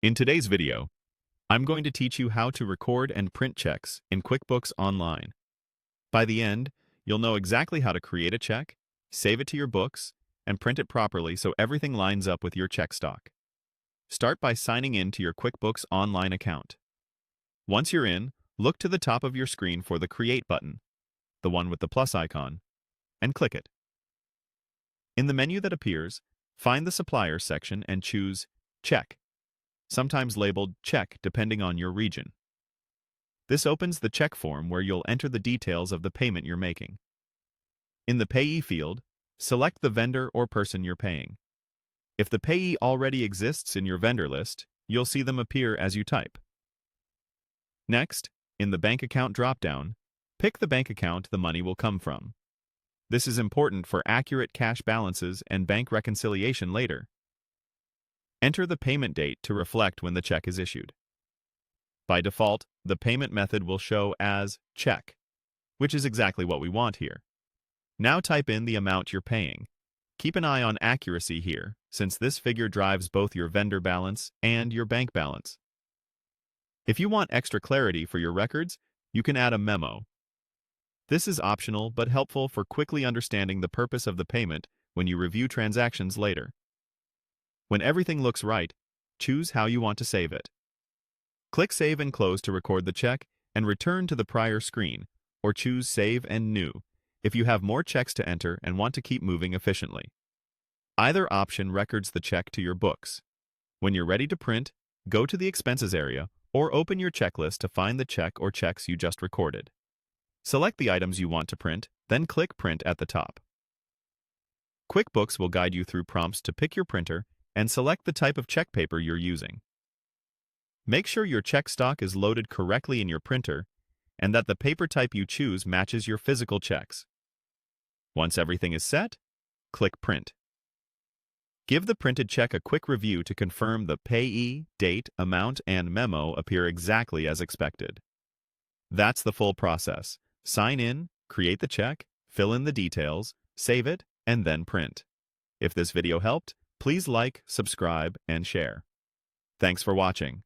In today's video, I'm going to teach you how to record and print checks in QuickBooks Online. By the end, you'll know exactly how to create a check, save it to your books, and print it properly so everything lines up with your check stock. Start by signing in to your QuickBooks Online account. Once you're in, look to the top of your screen for the Create button, the one with the plus icon, and click it. In the menu that appears, find the Suppliers section and choose Check, sometimes labeled Check depending on your region. This opens the check form where you'll enter the details of the payment you're making. In the Payee field, select the vendor or person you're paying. If the payee already exists in your vendor list, you'll see them appear as you type. Next, in the Bank Account dropdown, pick the bank account the money will come from. This is important for accurate cash balances and bank reconciliation later. Enter the payment date to reflect when the check is issued. By default, the payment method will show as check, which is exactly what we want here. Now type in the amount you're paying. Keep an eye on accuracy here, since this figure drives both your vendor balance and your bank balance. If you want extra clarity for your records, you can add a memo. This is optional but helpful for quickly understanding the purpose of the payment when you review transactions later. When everything looks right, choose how you want to save it. Click Save and Close to record the check and return to the prior screen, or choose Save and New if you have more checks to enter and want to keep moving efficiently. Either option records the check to your books. When you're ready to print, go to the Expenses area or open your checklist to find the check or checks you just recorded. Select the items you want to print, then click Print at the top. QuickBooks will guide you through prompts to pick your printer and select the type of check paper you're using. Make sure your check stock is loaded correctly in your printer and that the paper type you choose matches your physical checks. Once everything is set, click Print. Give the printed check a quick review to confirm the payee, date, amount, and memo appear exactly as expected. That's the full process. Sign in, create the check, fill in the details, save it, and then print. If this video helped, please like, subscribe, and share. Thanks for watching.